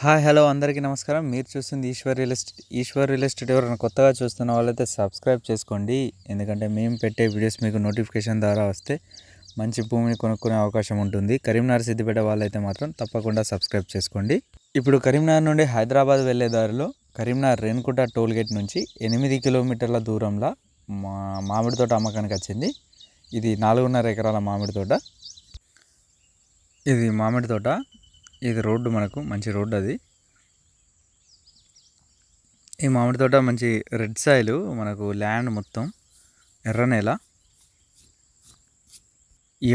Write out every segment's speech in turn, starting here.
Hi hello అందరికీ నమస్కారం. మీరు చూస్తుంది ఈశ్వర్ రియల్ ఎస్టేట్. ఎవరైనా కొత్తగా చూస్తున్న వాళ్ళైతే సబ్స్క్రైబ్ చేసుకోండి. ఎందుకంటే మేము పెట్టే వీడియోస్ మీకు నోటిఫికేషన్ ద్వారా వస్తే మంచి భూమిని కొనుక్కునే అవకాశం ఉంటుంది. కరీంనగర్ సిద్దిపేట వాళ్ళైతే మాత్రం తప్పకుండా సబ్స్క్రైబ్ చేసుకోండి. ఇప్పుడు కరీంనగర్ నుండి హైదరాబాద్ వెళ్ళే దారిలో కరీంనగర్ రేణుగుంట టోల్గేట్ నుంచి 8 కిలోమీటర్ల దూరంలో మామిడి తోట అమ్మకానికి వచ్చింది. ఇది 4.5 ఎకరాల మామిడి తోట. ఇది మామిడి తోట. ఇది రోడ్డు, మనకు మంచి రోడ్డు. అది ఈ మామిడి తోట మంచి రెడ్ సాయిల్, మనకు ల్యాండ్ మొత్తం ఎర్ర నేల.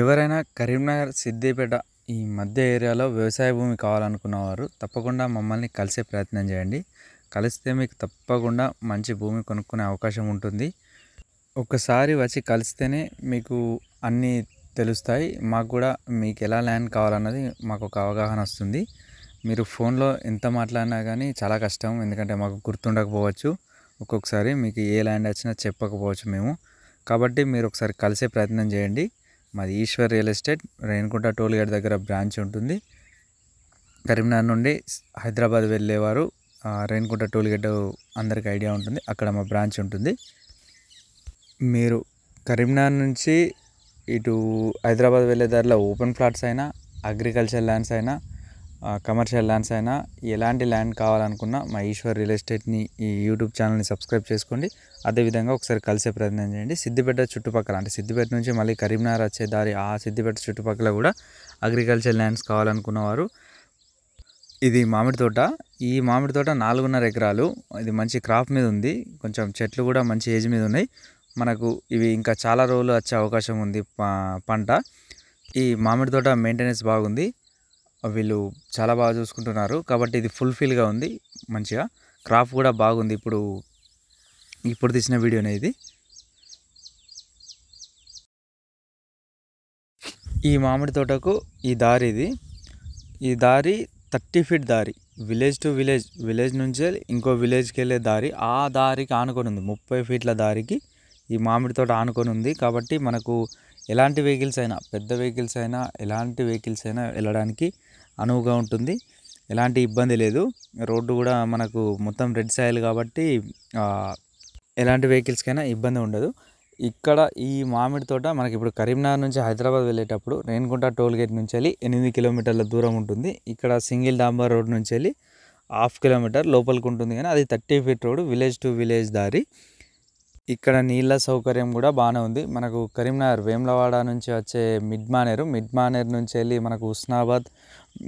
ఎవరైనా కరీంనగర్ సిద్దిపేట ఈ మధ్య ఏరియాలో వ్యవసాయ భూమి కావాలనుకున్నవారు తప్పకుండా మమ్మల్ని కలిసే ప్రయత్నం చేయండి. కలిస్తే మీకు తప్పకుండా మంచి భూమి కొనుక్కునే అవకాశం ఉంటుంది. ఒక్కసారి వచ్చి కలిస్తేనే మీకు అన్నీ తెలుస్తాయి. మాకు కూడా మీకు ఎలా ల్యాండ్ కావాలన్నది మాకు ఒక అవగాహన వస్తుంది. మీరు ఫోన్లో ఎంత మాట్లాడినా కానీ చాలా కష్టం, ఎందుకంటే మాకు గుర్తుండకపోవచ్చు. ఒక్కొక్కసారి మీకు ఏ ల్యాండ్ వచ్చినా చెప్పకపోవచ్చు మేము. కాబట్టి మీరు ఒకసారి కలిసే ప్రయత్నం చేయండి. మాది Eshwar real estate, Renigunta toll gate దగ్గర బ్రాంచ్ ఉంటుంది. కరీంనగర్ నుండి హైదరాబాద్ వెళ్ళేవారు రేణుగుంట టోల్గేట్ అందరికీ ఐడియా ఉంటుంది, అక్కడ మా బ్రాంచ్ ఉంటుంది. మీరు కరీంనగర్ నుంచి ఇటు హైదరాబాద్ వెళ్ళే దారిలో ఓపెన్ ప్లాట్స్ అయినా, అగ్రికల్చర్ ల్యాండ్స్ అయినా, కమర్షియల్ ల్యాండ్స్ అయినా, ఎలాంటి ల్యాండ్ కావాలనుకున్నా మా ఈశ్వర్ రియల్ ఎస్టేట్ని ఈ యూట్యూబ్ ఛానల్ని సబ్స్క్రైబ్ చేసుకోండి. అదేవిధంగా ఒకసారి కలిసే ప్రయత్నం చేయండి. సిద్దిపేట చుట్టుపక్కల, అంటే సిద్దిపేట నుంచి మళ్ళీ కరీంనగర్ వచ్చే దారి ఆ సిద్దిపేట చుట్టుపక్కల కూడా అగ్రికల్చర్ ల్యాండ్స్ కావాలనుకున్నవారు, ఇది మామిడి తోట. ఈ మామిడి తోట 4.5 ఎకరాలు. ఇది మంచి క్రాప్ మీద ఉంది. కొంచెం చెట్లు కూడా మంచి ఏజ్ మీద ఉన్నాయి. మనకు ఇవి ఇంకా చాలా రోజులు వచ్చే అవకాశం ఉంది పంట. ఈ మామిడి తోట మెయింటెనెన్స్ బాగుంది, వీళ్ళు చాలా బాగా చూసుకుంటున్నారు. కాబట్టి ఇది ఫుల్ఫిల్గా ఉంది, మంచిగా క్రాప్ కూడా బాగుంది. ఇప్పుడు తీసిన వీడియోనే ఇది. ఈ మామిడి తోటకు ఈ దారి, ఈ దారి 30 ఫీట్ దారి, విలేజ్ టు విలేజ్ నుంచి ఇంకో విలేజ్కి వెళ్ళే దారి. ఆ దారికి ఆనుకొని ఉంది, 30 ఫీట్ల దారికి ఈ మామిడి తోట ఆనుకొని ఉంది. కాబట్టి మనకు ఎలాంటి వెహికల్స్ అయినా, పెద్ద వెహికల్స్ అయినా, ఎలాంటి వెహికల్స్ అయినా వెళ్ళడానికి అనువుగా ఉంటుంది. ఎలాంటి ఇబ్బంది లేదు. రోడ్డు కూడా మనకు మొత్తం రెడ్ సాయిల్ కాబట్టి ఎలాంటి వెహికల్స్కైనా ఇబ్బంది ఉండదు. ఇక్కడ ఈ మామిడి తోట మనకి ఇప్పుడు కరీంనగర్ నుంచి హైదరాబాద్ వెళ్ళేటప్పుడు రేణుగుంట టోల్గేట్ నుంచి వెళ్ళి 8 కిలోమీటర్ల దూరం ఉంటుంది. ఇక్కడ సింగిల్ డాంబర్ రోడ్ నుంచి వెళ్ళి 1/2 కిలోమీటర్ లోపలికి ఉంటుంది, కానీ అది 30 feet road, village to village దారి. ఇక్కడ నీళ్ళ సౌకర్యం కూడా బాగానే ఉంది. మనకు కరీంనగర్ వేములవాడ నుంచి వచ్చే మిడ్ మానేరు నుంచి వెళ్ళి మనకు హుస్నాబాద్,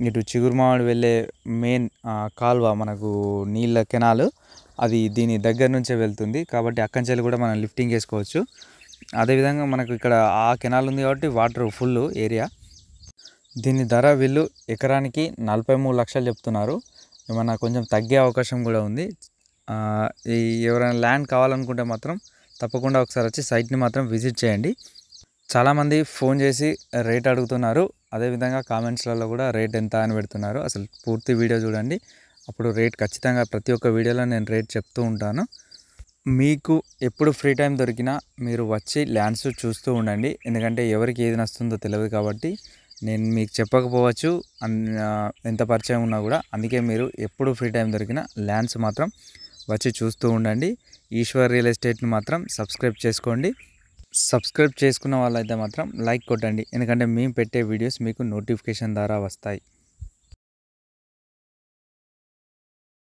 ఇటు చిగురుమామిడి వెళ్ళే మెయిన్ కాల్వ, మనకు నీళ్ళ కెనాల్, అది దీని దగ్గర నుంచే వెళ్తుంది. కాబట్టి అక్కడి నుంచి కూడా మనం లిఫ్టింగ్ చేసుకోవచ్చు. అదేవిధంగా మనకు ఇక్కడ ఆ కెనాల్ ఉంది కాబట్టి వాటర్ ఫుల్ ఏరియా. దీని ధర వీళ్ళు ఎకరానికి 43 లక్షలు చెప్తున్నారు. ఏమన్నా కొంచెం తగ్గే అవకాశం కూడా ఉంది. ఎవరైనా ల్యాండ్ కావాలనుకుంటే మాత్రం తప్పకుండా ఒకసారి వచ్చి సైట్ని మాత్రం విజిట్ చేయండి. చాలామంది ఫోన్ చేసి రేట్ అడుగుతున్నారు, అదేవిధంగా కామెంట్స్లలో కూడా రేట్ ఎంత అని పెడుతున్నారు. అసలు పూర్తి వీడియో చూడండి, అప్పుడు రేట్ ఖచ్చితంగా ప్రతి ఒక్క వీడియోలో నేను రేట్ చెప్తూ ఉంటాను. మీకు ఎప్పుడు ఫ్రీ టైం దొరికినా మీరు వచ్చి ల్యాండ్స్ చూస్తూ ఉండండి, ఎందుకంటే ఎవరికి ఏది నస్తుందో తెలియదు. కాబట్టి నేను మీకు చెప్పకపోవచ్చు ఎంత పరిచయం ఉన్నా కూడా. అందుకే మీరు ఎప్పుడు ఫ్రీ టైం దొరికినా ల్యాండ్స్ మాత్రం వచ్చి చూస్తూ ఉండండి. ఈశ్వర్ రియల్ ఎస్టేట్ని మాత్రం సబ్స్క్రైబ్ చేసుకోండి. సబ్స్క్రైబ్ చేసుకున్న వాళ్ళైతే మాత్రం లైక్ కొట్టండి, ఎందుకంటే మేము పెట్టే వీడియోస్ మీకు నోటిఫికేషన్ ద్వారా వస్తాయి.